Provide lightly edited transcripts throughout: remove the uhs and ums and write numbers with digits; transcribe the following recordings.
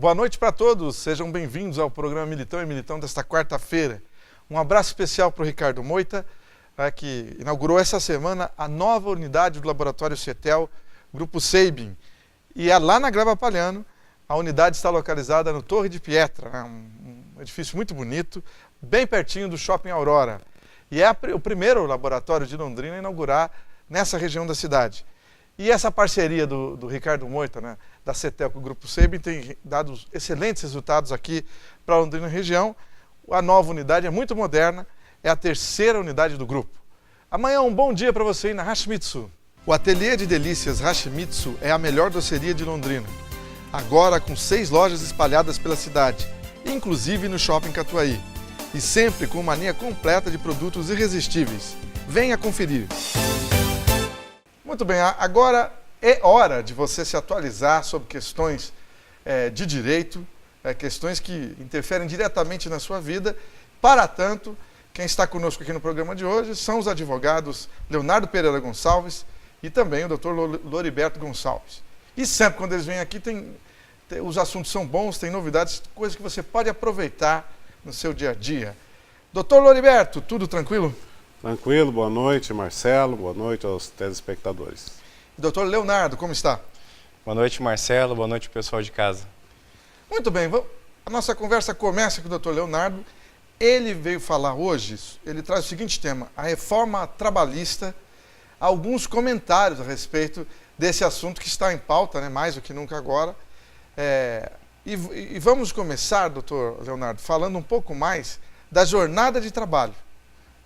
Boa noite para todos, sejam bem-vindos ao programa Militão e Militão desta quarta-feira. Um abraço especial para o Ricardo Moita, que inaugurou essa semana a nova unidade do Laboratório Cetel, Grupo Sabin. E é lá na Gleba Palhano, a unidade está localizada no Torre de Pietra, um edifício muito bonito, bem pertinho do Shopping Aurora. E é o primeiro laboratório de Londrina a inaugurar nessa região da cidade. E essa parceria do Ricardo Moita, né, da Cetel com o Grupo Sabin, tem dado excelentes resultados aqui para a Londrina região. A nova unidade é muito moderna, é a terceira unidade do grupo. Amanhã um bom dia para você ir na Hashimitsu. O Ateliê de Delícias Hashimitsu é a melhor doceria de Londrina. Agora com 6 lojas espalhadas pela cidade, inclusive no Shopping Catuaí. E sempre com uma linha completa de produtos irresistíveis. Venha conferir. Muito bem, agora é hora de você se atualizar sobre questões de direito, questões que interferem diretamente na sua vida. Para tanto, quem está conosco aqui no programa de hoje são os advogados Leonardo Pereira Gonçalves e também o Dr. Loriberto Gonçalves. E sempre quando eles vêm aqui, os assuntos são bons, tem novidades, coisas que você pode aproveitar no seu dia a dia. Dr. Loriberto, tudo tranquilo? Tranquilo, boa noite Marcelo, boa noite aos telespectadores. Dr. Leonardo, como está? Boa noite Marcelo, boa noite pessoal de casa. Muito bem, a nossa conversa começa com o Dr. Leonardo. Ele veio falar hoje, ele traz o seguinte tema, a reforma trabalhista, alguns comentários a respeito desse assunto que está em pauta, né, mais do que nunca agora. E vamos começar, Dr. Leonardo, falando um pouco mais da jornada de trabalho,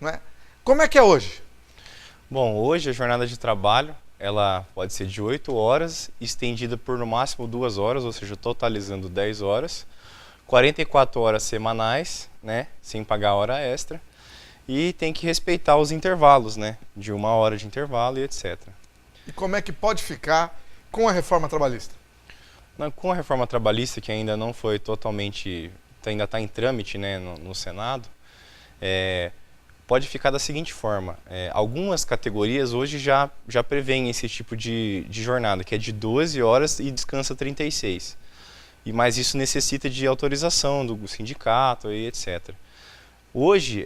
não é? Como é que é hoje? Bom, hoje a jornada de trabalho, ela pode ser de 8 horas, estendida por no máximo 2 horas, ou seja, totalizando 10 horas, 44 horas semanais, né, sem pagar hora extra, e tem que respeitar os intervalos, né, de 1 hora de intervalo e etc. E como é que pode ficar com a reforma trabalhista? Com a reforma trabalhista, que ainda não foi totalmente, ainda está em trâmite, né, no Senado, pode ficar da seguinte forma, algumas categorias hoje já prevêem esse tipo de jornada, que é de 12 horas e descansa 36. Mas isso necessita de autorização do sindicato e etc. Hoje,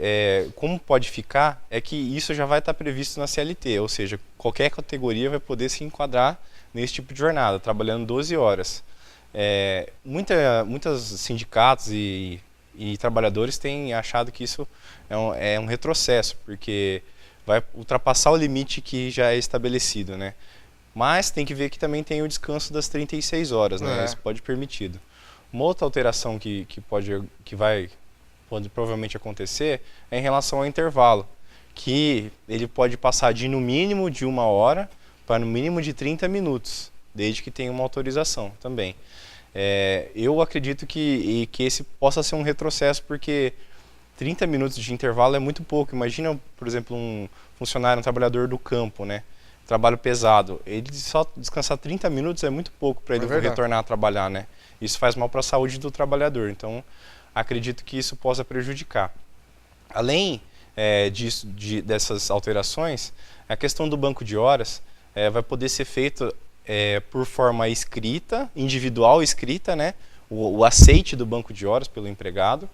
como pode ficar, é que isso já vai estar previsto na CLT, ou seja, qualquer categoria vai poder se enquadrar nesse tipo de jornada, trabalhando 12 horas. Muitos sindicatos e trabalhadores têm achado que isso é um retrocesso, porque vai ultrapassar o limite que já é estabelecido, né? Mas tem que ver que também tem o descanso das 36 horas, né? Isso pode ser permitido. Uma outra alteração que pode provavelmente acontecer é em relação ao intervalo, que ele pode passar de no mínimo de 1 hora para no mínimo de 30 minutos, desde que tenha uma autorização também. Eu acredito que esse possa ser um retrocesso, porque 30 minutos de intervalo é muito pouco. Imagina, por exemplo, um funcionário, um trabalhador do campo, né? Trabalho pesado. Ele só descansar 30 minutos é muito pouco para ele retornar a trabalhar, né? Isso faz mal para a saúde do trabalhador. Então, acredito que isso possa prejudicar. Além dessas alterações, a questão do banco de horas vai poder ser feito por forma escrita, individual escrita, né? O aceite do banco de horas pelo empregado,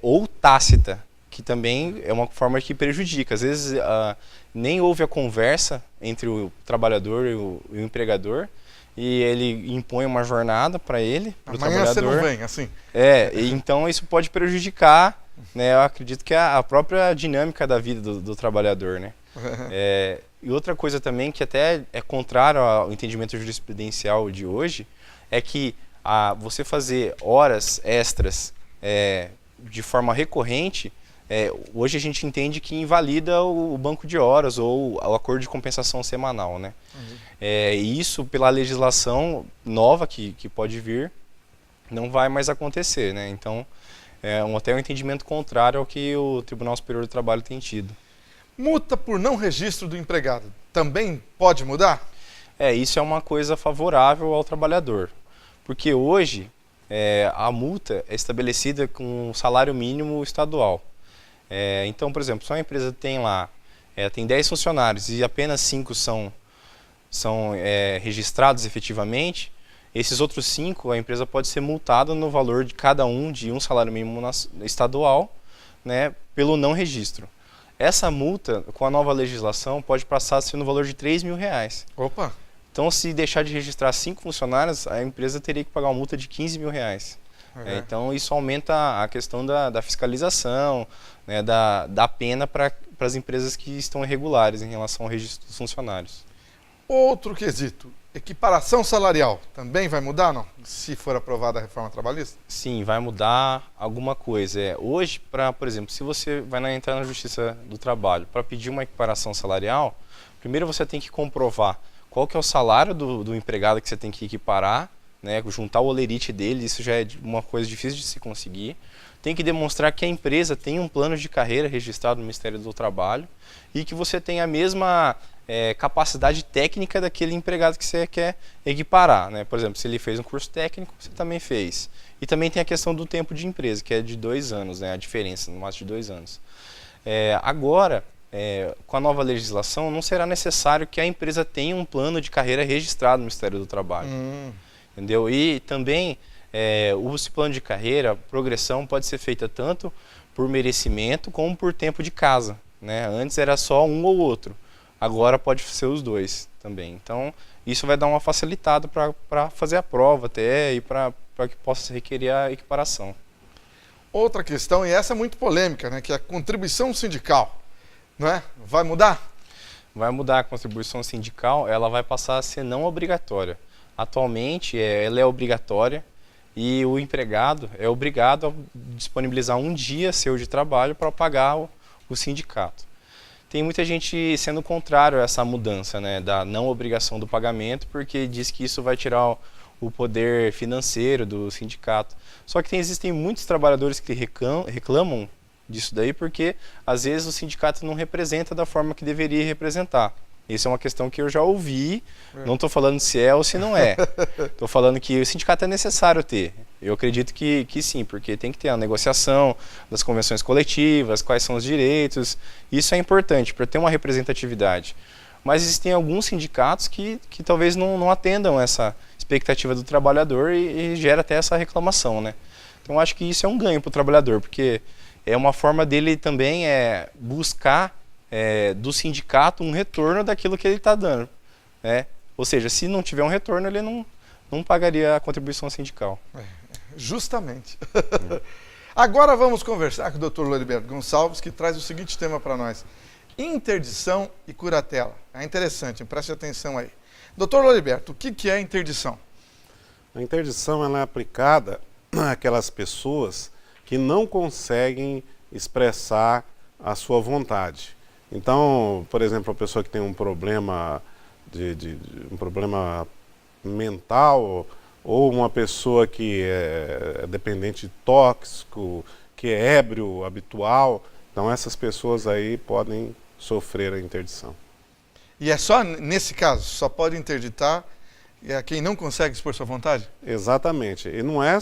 ou tácita, que também é uma forma que prejudica. Às vezes nem houve a conversa entre o trabalhador e o empregador, e ele impõe uma jornada para ele, para o trabalhador. Amanhã você não vem, assim. Então isso pode prejudicar, né? Eu acredito que a própria dinâmica da vida do trabalhador, né? E outra coisa também que até é contrário ao entendimento jurisprudencial de hoje, é que você fazer horas extras de forma recorrente, hoje a gente entende que invalida o banco de horas ou o acordo de compensação semanal, né? E isso, pela legislação nova que pode vir, não vai mais acontecer, né? Então, até um entendimento contrário ao que o Tribunal Superior do Trabalho tem tido. Multa por não registro do empregado também pode mudar? Isso é uma coisa favorável ao trabalhador, porque hoje a multa é estabelecida com o salário mínimo estadual. Então, por exemplo, se uma empresa tem lá, tem 10 funcionários e apenas 5 são registrados efetivamente, Esses outros 5, a empresa pode ser multada no valor de cada um de um salário mínimo estadual, né, pelo não registro. Essa multa, com a nova legislação, pode passar a ser no valor de R$3.000. Opa! Então, se deixar de registrar 5 funcionários, a empresa teria que pagar uma multa de R$15.000. Então, isso aumenta a questão da fiscalização, né, da pena para as empresas que estão irregulares em relação ao registro dos funcionários. Outro quesito, equiparação salarial, também vai mudar, não? Se for aprovada a reforma trabalhista? Sim, vai mudar alguma coisa. Hoje, por exemplo, se você vai entrar na Justiça do Trabalho para pedir uma equiparação salarial, primeiro você tem que comprovar qual que é o salário do empregado que você tem que equiparar, né, juntar o holerite dele, isso já é uma coisa difícil de se conseguir. Tem que demonstrar que a empresa tem um plano de carreira registrado no Ministério do Trabalho e que você tem a mesma capacidade técnica daquele empregado que você quer equiparar, né? Por exemplo, se ele fez um curso técnico, você também fez. E também tem a questão do tempo de empresa, que é de 2 anos, né? A diferença, no máximo de 2 anos. Agora, com a nova legislação, não será necessário que a empresa tenha um plano de carreira registrado no Ministério do Trabalho. Entendeu? E também o plano de carreira, progressão pode ser feita tanto por merecimento como por tempo de casa, né? Antes era só um ou outro, agora pode ser os dois também. Então isso vai dar uma facilitada para fazer a prova até e para que possa requerer a equiparação. Outra questão, e essa é muito polêmica, né? Que é a contribuição sindical, não é? Vai mudar? Vai mudar a contribuição sindical, ela vai passar a ser não obrigatória. Atualmente ela é obrigatória e o empregado é obrigado a disponibilizar um dia seu de trabalho para pagar o sindicato. Tem muita gente sendo contrário a essa mudança, né, da não obrigação do pagamento, porque diz que isso vai tirar o poder financeiro do sindicato. Só que existem muitos trabalhadores que reclamam disso daí porque às vezes o sindicato não representa da forma que deveria representar. Isso é uma questão que eu já ouvi, não estou falando se é ou se não é. Estou falando que o sindicato é necessário ter. Eu acredito que sim, porque tem que ter a negociação das convenções coletivas, quais são os direitos. Isso é importante para ter uma representatividade. Mas existem alguns sindicatos que talvez não atendam essa expectativa do trabalhador e gera até essa reclamação, né? Então acho que isso é um ganho para o trabalhador, porque é uma forma dele também buscar do sindicato um retorno daquilo que ele está dando, né? Ou seja, se não tiver um retorno, ele não pagaria a contribuição sindical. Justamente. Agora vamos conversar com o Dr. Loriberto Gonçalves, que traz o seguinte tema para nós: interdição e curatela. É interessante, preste atenção aí. Dr. Loriberto, o que é interdição? A interdição ela é aplicada àquelas pessoas que não conseguem expressar a sua vontade. Então, por exemplo, a pessoa que tem um problema um problema mental, ou uma pessoa que é dependente de tóxico, que é ébrio habitual, então essas pessoas aí podem sofrer a interdição. E é só nesse caso, só pode interditar quem não consegue expor sua vontade? Exatamente, e não é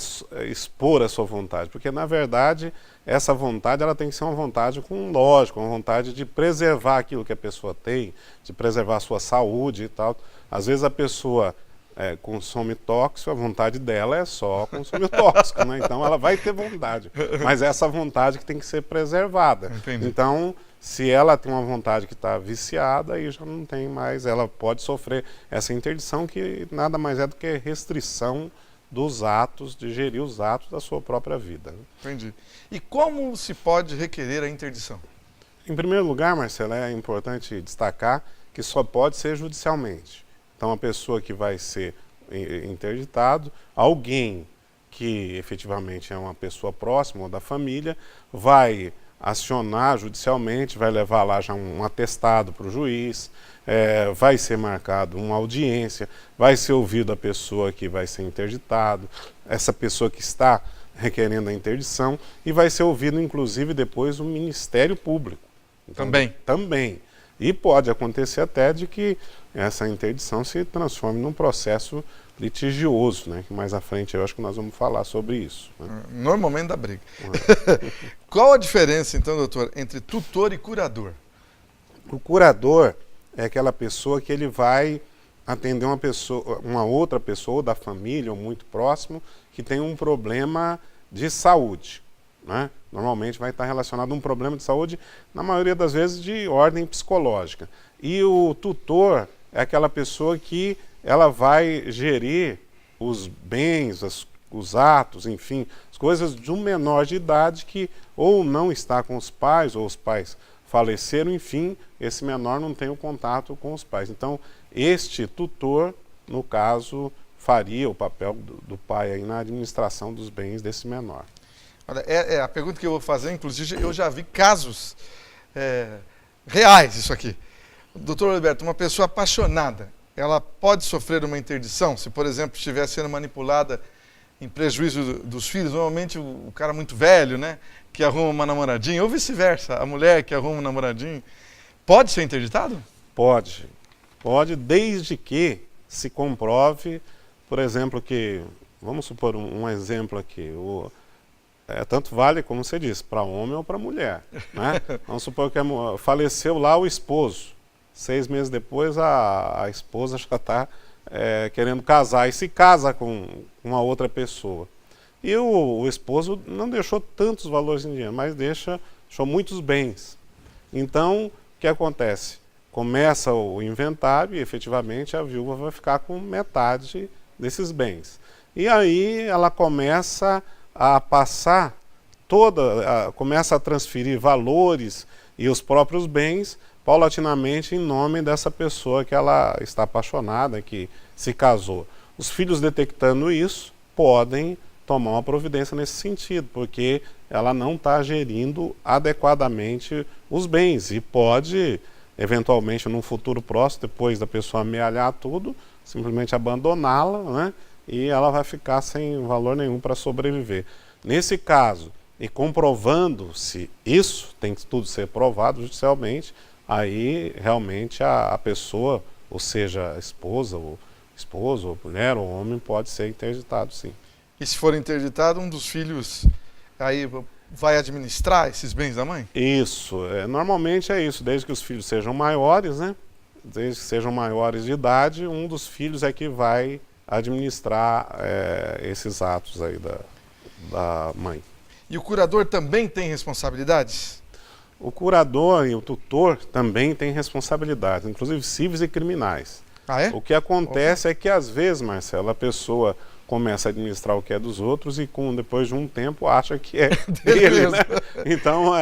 expor a sua vontade, porque na verdade essa vontade ela tem que ser uma vontade com lógica, uma vontade de preservar aquilo que a pessoa tem, de preservar a sua saúde e tal. Às vezes a pessoa consome tóxico, a vontade dela é só consumir tóxico, né? Então ela vai ter vontade, mas essa vontade que tem que ser preservada. Entendi. Então, se ela tem uma vontade que está viciada, aí já não tem mais, ela pode sofrer essa interdição, que nada mais é do que restrição dos atos, de gerir os atos da sua própria vida. Entendi. E como se pode requerer a interdição? Em primeiro lugar, Marcelo, é importante destacar que só pode ser judicialmente. Então, a pessoa que vai ser interditado, alguém que efetivamente é uma pessoa próxima ou da família, vai acionar judicialmente, vai levar lá já um atestado para o juiz, vai ser marcado uma audiência, vai ser ouvido a pessoa que vai ser interditado, essa pessoa que está requerendo a interdição, e vai ser ouvido inclusive depois o Ministério Público. Então, também. E pode acontecer até de que essa interdição se transforme num processo litigioso, né? Que mais à frente eu acho que nós vamos falar sobre isso, né? Normalmente dá briga. Qual a diferença, então, doutor, entre tutor e curador? O curador é aquela pessoa que ele vai atender uma outra pessoa da família ou muito próximo que tem um problema de saúde, né? Normalmente vai estar relacionado a um problema de saúde, na maioria das vezes de ordem psicológica. E o tutor é aquela pessoa que ela vai gerir os bens, os atos, enfim, as coisas de um menor de idade que ou não está com os pais, ou os pais faleceram, enfim, esse menor não tem o contato com os pais. Então, este tutor, no caso, faria o papel do pai aí na administração dos bens desse menor. Olha, a pergunta que eu vou fazer, inclusive, eu já vi casos reais isso aqui. Doutor Alberto, uma pessoa apaixonada, ela pode sofrer uma interdição se, por exemplo, estiver sendo manipulada em prejuízo dos filhos? Normalmente o cara muito velho, né, que arruma uma namoradinha, ou vice-versa, a mulher que arruma um namoradinho, pode ser interditado? Pode. Pode, desde que se comprove, por exemplo, que, vamos supor um exemplo aqui, tanto vale, como você disse, para homem ou para mulher, né? Vamos supor que faleceu lá o esposo, 6 meses depois a esposa já está querendo casar e se casa com uma outra pessoa. E o esposo não deixou tantos valores em dinheiro, mas deixou muitos bens. Então, o que acontece? Começa o inventário e, efetivamente, a viúva vai ficar com metade desses bens. E aí ela começa a passar começa a transferir valores e os próprios bens paulatinamente em nome dessa pessoa que ela está apaixonada, que se casou. Os filhos, detectando isso, podem tomar uma providência nesse sentido, porque ela não está gerindo adequadamente os bens e pode, eventualmente, num futuro próximo, depois da pessoa amealhar tudo, simplesmente abandoná-la, né? E ela vai ficar sem valor nenhum para sobreviver. Nesse caso, e comprovando-se isso, tem que tudo ser provado judicialmente, aí realmente a pessoa, ou seja, a esposa, ou esposo, ou mulher, ou homem, pode ser interditado, sim. E se for interditado, um dos filhos aí vai administrar esses bens da mãe? Isso, normalmente é isso, desde que os filhos sejam maiores, né? Desde que sejam maiores de idade, um dos filhos é que vai administrar esses atos aí da mãe. E o curador também tem responsabilidades? O curador e o tutor também têm responsabilidades, inclusive cíveis e criminais. Ah, é? O que acontece é que, às vezes, Marcelo, a pessoa começa a administrar o que é dos outros e, depois de um tempo, acha que é dele, né? Então,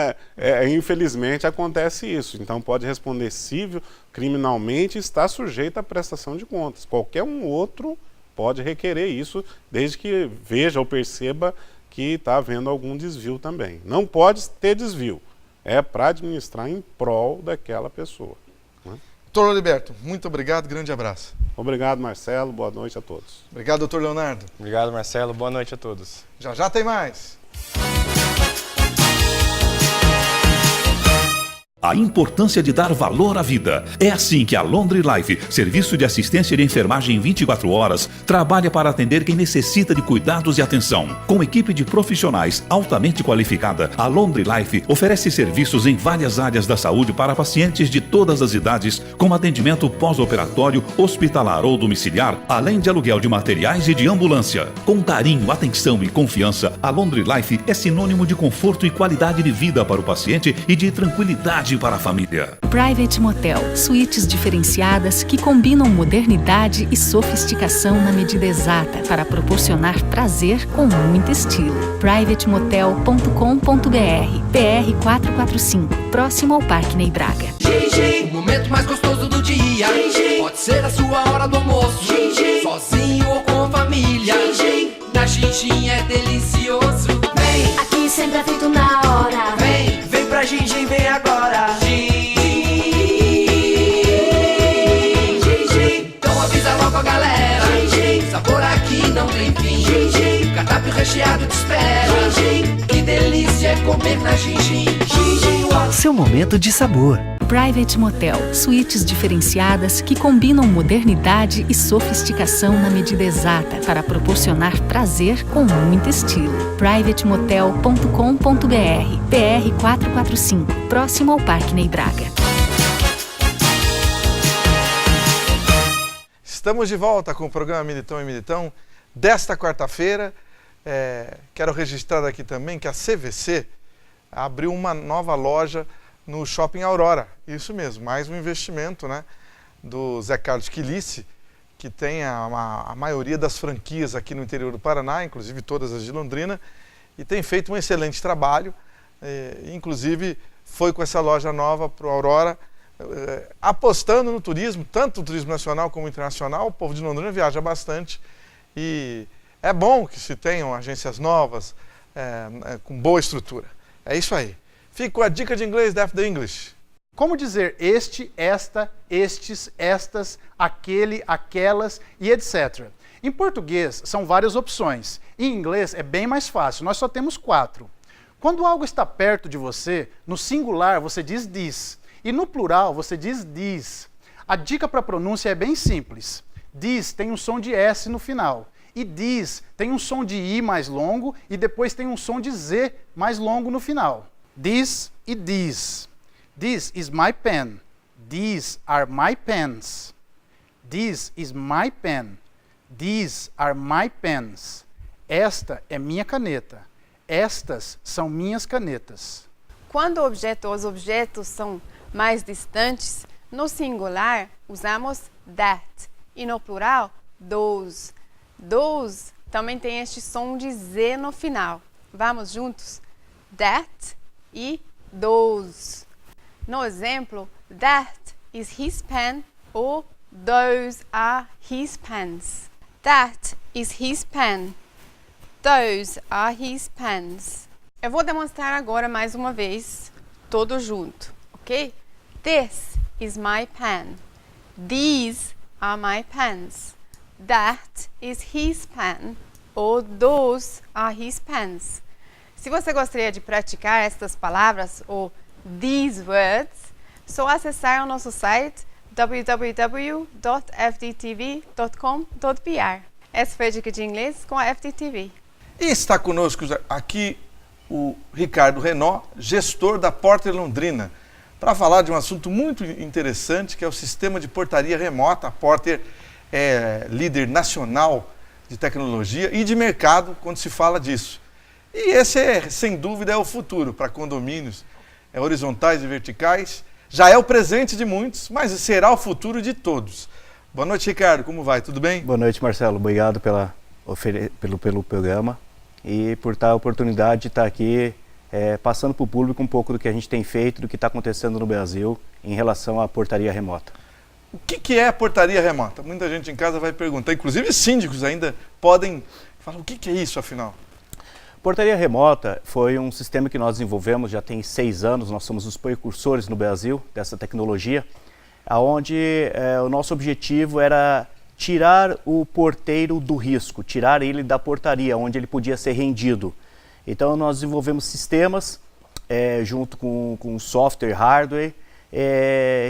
infelizmente, acontece isso. Então, pode responder civil, criminalmente, está sujeito à prestação de contas. Qualquer um outro pode requerer isso, desde que veja ou perceba que está havendo algum desvio também. Não pode ter desvio. É para administrar em prol daquela pessoa. Né? Doutor Alberto, muito obrigado, grande abraço. Obrigado, Marcelo, boa noite a todos. Obrigado, doutor Leonardo. Obrigado, Marcelo, boa noite a todos. Já tem mais. A importância de dar valor à vida. É assim que a Laundry Life, serviço de assistência de enfermagem 24 horas, trabalha para atender quem necessita de cuidados e atenção. Com equipe de profissionais altamente qualificada, a Laundry Life oferece serviços em várias áreas da saúde para pacientes de todas as idades, como atendimento pós-operatório, hospitalar ou domiciliar, além de aluguel de materiais e de ambulância. Com carinho, atenção e confiança, a Laundry Life é sinônimo de conforto e qualidade de vida para o paciente e de tranquilidade para a família. Private Motel, suítes diferenciadas que combinam modernidade e sofisticação na medida exata para proporcionar prazer com muito estilo. privatemotel.com.br, PR 445, próximo ao Parque Ney Braga. O momento mais gostoso do dia pode ser a sua hora do almoço, sozinho ou com família. Na Gingin é delicioso. Vem, aqui sempre é feito na hora. Vem pra Gingin, vem agora. Gingin, então avisa logo a galera. Sabor aqui não tem fim. Cardápio recheado te espera. Que delícia é comer na Gingin. Seu momento de sabor. Private Motel, suítes diferenciadas que combinam modernidade e sofisticação na medida exata para proporcionar prazer com muito estilo. privatemotel.com.br, PR 445, próximo ao Parque Ney Braga. Estamos de volta com o programa Militão e Militão desta quarta-feira. Quero registrar aqui também que a CVC abriu uma nova loja no Shopping Aurora. Isso mesmo, mais um investimento, né, do Zé Carlos Quilice, que tem a maioria das franquias aqui no interior do Paraná, inclusive todas as de Londrina, e tem feito um excelente trabalho. Inclusive foi com essa loja nova para o Aurora, apostando no turismo, tanto o turismo nacional como internacional. O povo de Londrina viaja bastante e é bom que se tenham agências novas, com boa estrutura. É isso aí. Fique com a dica de inglês da FD English. Como dizer este, esta, estes, estas, aquele, aquelas e etc. Em português são várias opções. Em inglês é bem mais fácil, nós só temos 4. Quando algo está perto de você, no singular você diz this e no plural você diz these. A dica para a pronúncia é bem simples. This tem um som de S no final e these tem um som de I mais longo e depois tem um som de Z mais longo no final. This e these. This is my pen. These are my pens. This is my pen. These are my pens. Esta é minha caneta. Estas são minhas canetas. Quando os objetos são mais distantes, no singular usamos that e no plural those. Those também tem este som de Z no final. Vamos juntos? That e those. No exemplo, that is his pen ou those are his pens. That is his pen. Those are his pens. Eu vou demonstrar agora mais uma vez, todo junto, ok? This is my pen. These are my pens. That is his pen. Ou those are his pens. Se você gostaria de praticar estas palavras ou these words, só acessar o nosso site www.fdtv.com.br. Essa foi a dica de inglês com a FDTV. E está conosco aqui o Ricardo Renault, gestor da Porter Londrina, para falar de um assunto muito interessante, que é o sistema de portaria remota. A Porter é líder nacional de tecnologia e de mercado quando se fala disso. E esse, sem dúvida, é o futuro para condomínios horizontais e verticais. Já é o presente de muitos, mas será o futuro de todos. Boa noite, Ricardo. Como vai? Tudo bem? Boa noite, Marcelo. Obrigado pelo programa e por a oportunidade de estar aqui passando para o público um pouco do que a gente tem feito, do que está acontecendo no Brasil em relação à portaria remota. O que é a portaria remota? Muita gente em casa vai perguntar, inclusive síndicos ainda podem falar, o que é isso afinal? Portaria remota foi um sistema que nós desenvolvemos já tem 6 anos, nós somos os precursores no Brasil dessa tecnologia, onde o nosso objetivo era tirar o porteiro do risco, tirar ele da portaria, onde ele podia ser rendido. Então nós desenvolvemos sistemas, junto com software, hardware,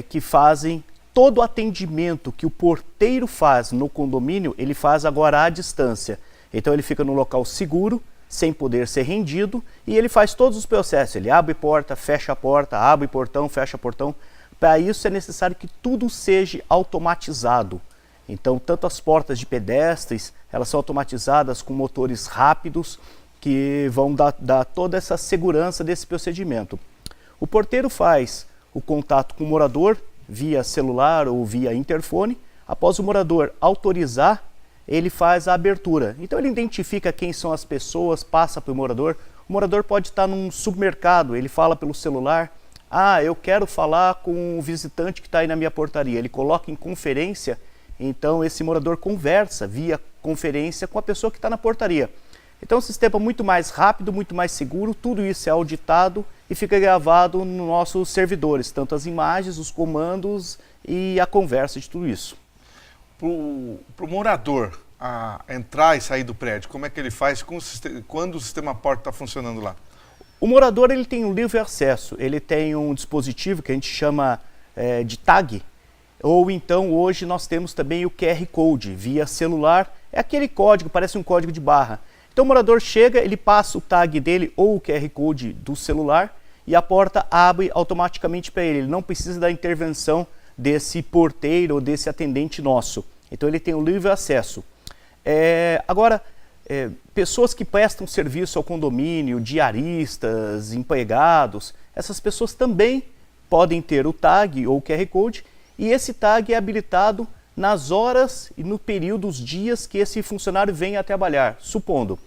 que fazem todo o atendimento que o porteiro faz no condomínio, ele faz agora à distância. Então ele fica no local seguro, sem poder ser rendido, e ele faz todos os processos. Ele abre porta, fecha a porta, abre portão, fecha portão. Para isso é necessário que tudo seja automatizado. Então, tanto as portas de pedestres, elas são automatizadas com motores rápidos que vão dar toda essa segurança desse procedimento. O porteiro faz o contato com o morador via celular ou via interfone. Após o morador autorizar, ele faz a abertura. Então ele identifica quem são as pessoas, passa para o morador. O morador pode estar num supermercado, ele fala pelo celular, eu quero falar com o visitante que está aí na minha portaria. Ele coloca em conferência, então esse morador conversa via conferência com a pessoa que está na portaria. Então é um sistema muito mais rápido, muito mais seguro, tudo isso é auditado e fica gravado nos nossos servidores, tanto as imagens, os comandos e a conversa de tudo isso. Para o morador entrar e sair do prédio, como é que ele faz quando o sistema porta está funcionando lá? O morador ele tem um livre acesso, ele tem um dispositivo que a gente chama de tag, ou então hoje nós temos também o QR Code via celular, é aquele código, parece um código de barra. Então o morador chega, ele passa o tag dele ou o QR Code do celular e a porta abre automaticamente para ele, ele não precisa da intervenção desse porteiro ou desse atendente nosso. Então ele tem o livre acesso. Agora, pessoas que prestam serviço ao condomínio, diaristas, empregados, essas pessoas também podem ter o tag ou o QR Code, e esse tag é habilitado nas horas e no período, os dias que esse funcionário vem a trabalhar. Supondo,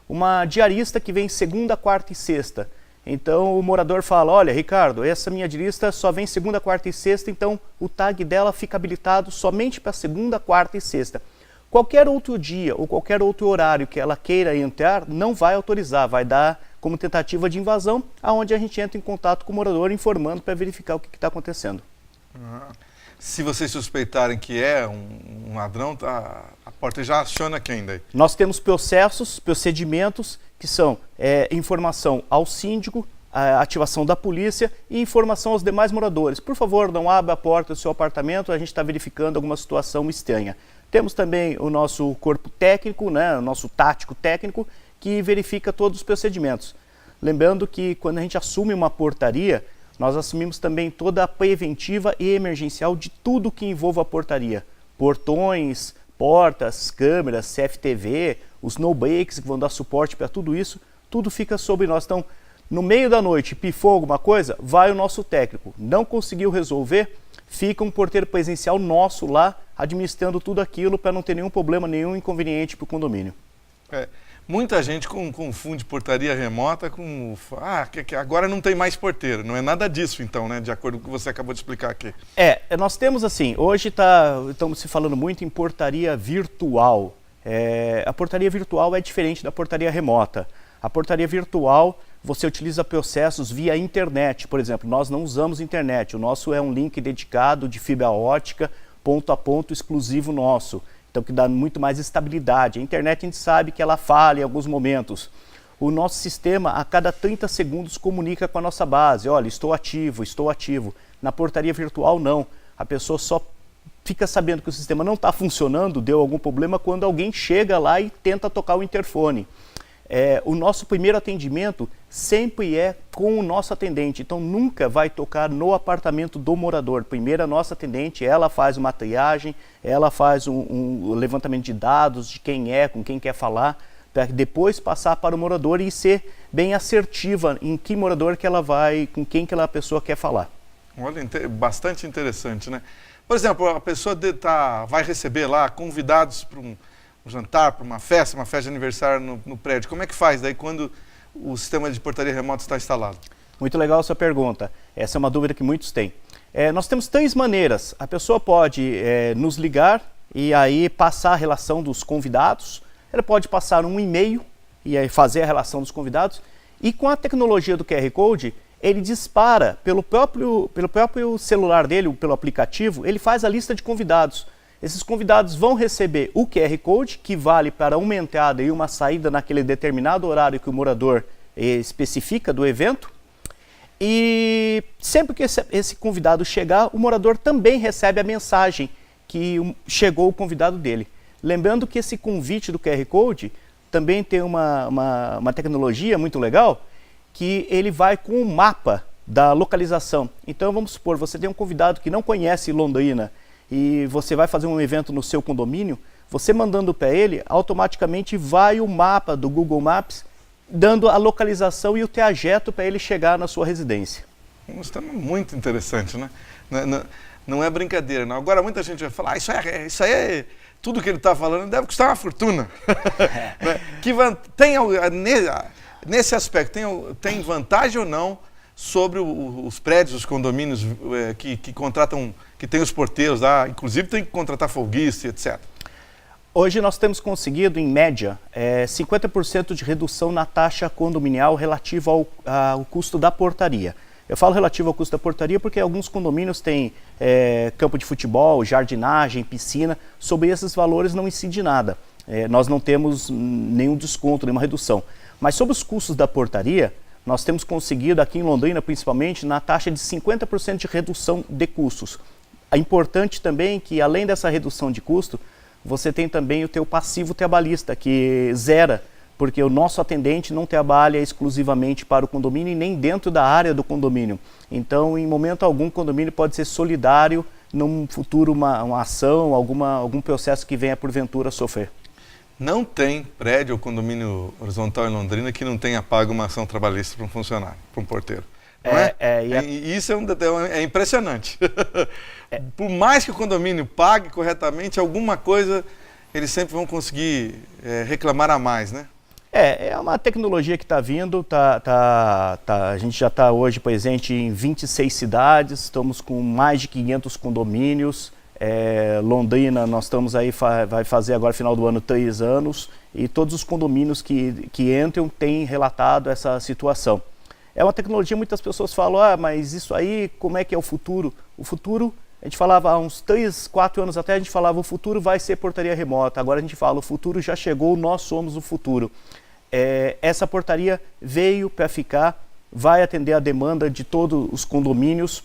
uma diarista que vem segunda, quarta e sexta. Então o morador fala, olha, Ricardo, essa minha diarista só vem segunda, quarta e sexta, então o tag dela fica habilitado somente para segunda, quarta e sexta. Qualquer outro dia ou qualquer outro horário que ela queira entrar, não vai autorizar, vai dar como tentativa de invasão, aonde a gente entra em contato com o morador informando para verificar o que está acontecendo. Se vocês suspeitarem que é um ladrão, a porta já aciona quem daí? Nós temos procedimentos que são informação ao síndico, a ativação da polícia e informação aos demais moradores. Por favor, não abra a porta do seu apartamento, a gente está verificando alguma situação estranha. Temos também o nosso corpo técnico, né, o nosso tático técnico, que verifica todos os procedimentos. Lembrando que quando a gente assume uma portaria, nós assumimos também toda a preventiva e emergencial de tudo que envolva a portaria. Portões, portas, câmeras, CFTV, os no-breaks que vão dar suporte para tudo isso, tudo fica sobre nós. Então, no meio da noite, pifou alguma coisa, vai o nosso técnico. Não conseguiu resolver, fica um porteiro presencial nosso lá, administrando tudo aquilo para não ter nenhum problema, nenhum inconveniente para o condomínio. Muita gente confunde portaria remota com... que agora não tem mais porteiro. Não é nada disso, então, né? De acordo com o que você acabou de explicar aqui. Nós temos assim, hoje estamos se falando muito em portaria virtual. A portaria virtual é diferente da portaria remota. A portaria virtual, você utiliza processos via internet. Por exemplo, nós não usamos internet. O nosso é um link dedicado de fibra ótica, ponto a ponto, exclusivo nosso. Então, que dá muito mais estabilidade. A internet, a gente sabe que ela falha em alguns momentos. O nosso sistema, a cada 30 segundos, comunica com a nossa base. Olha, estou ativo, estou ativo. Na portaria virtual, não. A pessoa só fica sabendo que o sistema não está funcionando, deu algum problema, quando alguém chega lá e tenta tocar o interfone. O nosso primeiro atendimento sempre é com o nosso atendente, então nunca vai tocar no apartamento do morador. Primeiro a nossa atendente, ela faz uma triagem, ela faz um levantamento de dados de quem com quem quer falar, para depois passar para o morador e ser bem assertiva em que morador que ela vai, com quem que aquela pessoa quer falar. Olha, bastante interessante, né? Por exemplo, a pessoa vai receber lá convidados para um jantar, para uma festa de aniversário no prédio. Como é que faz daí quando o sistema de portaria remota está instalado? Muito legal a sua pergunta. Essa é uma dúvida que muitos têm. Nós temos 3 maneiras. A pessoa pode nos ligar e aí passar a relação dos convidados. Ela pode passar um e-mail e aí fazer a relação dos convidados. E com a tecnologia do QR Code, ele dispara pelo próprio celular dele, pelo aplicativo, ele faz a lista de convidados. Esses convidados vão receber o QR Code, que vale para uma entrada e uma saída naquele determinado horário que o morador especifica do evento. E sempre que esse convidado chegar, o morador também recebe a mensagem que chegou o convidado dele. Lembrando que esse convite do QR Code também tem uma tecnologia muito legal, que ele vai com o mapa da localização. Então vamos supor, você tem um convidado que não conhece Londrina, e você vai fazer um evento no seu condomínio, você mandando para ele, automaticamente vai o mapa do Google Maps, dando a localização e o trajeto para ele chegar na sua residência. Isso é muito interessante, né? Não é brincadeira, não. Agora muita gente vai falar, isso aí tudo que ele está falando deve custar uma fortuna. Nesse aspecto, tem vantagem ou não sobre os prédios, os condomínios que contratam, que tem os porteiros lá, inclusive tem que contratar folguista, etc. Hoje nós temos conseguido, em média, 50% de redução na taxa condominial relativa ao custo da portaria. Eu falo relativo ao custo da portaria porque alguns condomínios têm campo de futebol, jardinagem, piscina. Sobre esses valores não incide nada. Nós não temos nenhum desconto, nenhuma redução. Mas sobre os custos da portaria, nós temos conseguido, aqui em Londrina principalmente, na taxa de 50% de redução de custos. É importante também que, além dessa redução de custo, você tem também o teu passivo trabalhista, que zera, porque o nosso atendente não trabalha exclusivamente para o condomínio e nem dentro da área do condomínio. Então, em momento algum, o condomínio pode ser solidário num futuro uma ação, algum processo que venha porventura sofrer. Não tem prédio ou condomínio horizontal em Londrina que não tenha pago uma ação trabalhista para um funcionário, para um porteiro. Não é? Isso é impressionante. Por mais que o condomínio pague corretamente, alguma coisa eles sempre vão conseguir reclamar a mais, né? É uma tecnologia que está vindo, a gente já está hoje presente em 26 cidades, estamos com mais de 500 condomínios. Londrina, nós estamos aí, vai fazer agora final do ano 3 anos, e todos os condomínios que entram têm relatado essa situação. É uma tecnologia, muitas pessoas falam, mas isso aí, como é que é o futuro? O futuro, a gente falava há uns 3, 4 anos até, a gente falava o futuro vai ser portaria remota. Agora a gente fala, o futuro já chegou, nós somos o futuro. Essa portaria veio para ficar, vai atender a demanda de todos os condomínios,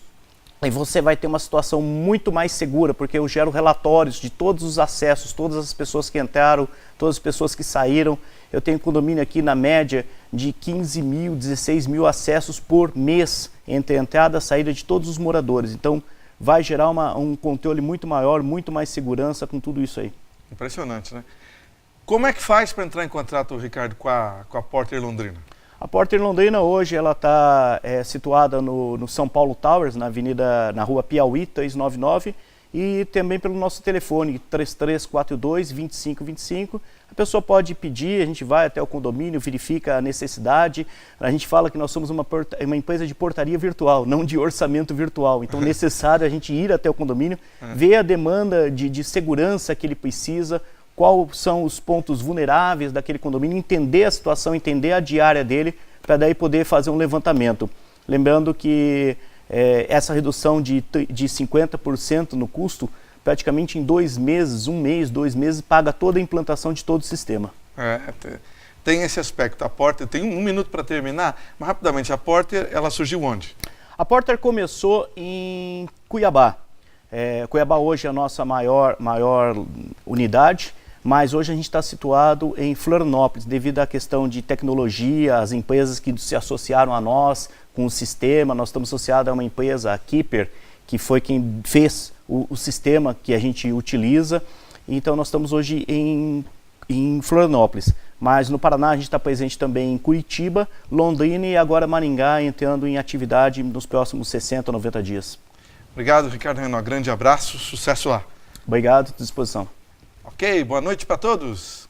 e você vai ter uma situação muito mais segura, porque eu gero relatórios de todos os acessos, todas as pessoas que entraram, todas as pessoas que saíram. Eu tenho condomínio aqui na média de 15 mil, 16 mil acessos por mês, entre a entrada e a saída de todos os moradores. Então, vai gerar um controle muito maior, muito mais segurança com tudo isso aí. Impressionante, né? Como é que faz para entrar em contato, Ricardo, com a Porter Londrina? A Porter Londrina hoje ela está situada no São Paulo Towers, na rua Piauí 399, e também pelo nosso telefone 3342-2525. A pessoa pode pedir, a gente vai até o condomínio, verifica a necessidade. A gente fala que nós somos uma empresa de portaria virtual, não de orçamento virtual. Então é necessário a gente ir até o condomínio, ver a demanda de segurança que ele precisa, quais são os pontos vulneráveis daquele condomínio, entender a situação, entender a diária dele, para daí poder fazer um levantamento. Lembrando que essa redução de 50% no custo, praticamente em 2 meses, 1 mês, 2 meses, paga toda a implantação de todo o sistema. Tem esse aspecto. A Porter, tem 1 minuto para terminar, mas rapidamente, a Porter, ela surgiu onde? A Porter começou em Cuiabá. Cuiabá hoje é a nossa maior unidade, mas hoje a gente está situado em Florianópolis, devido à questão de tecnologia, as empresas que se associaram a nós com o sistema. Nós estamos associados a uma empresa, a Keeper, que foi quem fez o sistema que a gente utiliza. Então nós estamos hoje em Florianópolis, mas no Paraná a gente está presente também em Curitiba, Londrina e agora Maringá, entrando em atividade nos próximos 60, 90 dias. Obrigado, Ricardo Renault. Grande abraço, sucesso lá. Obrigado, à disposição. Ok, boa noite para todos.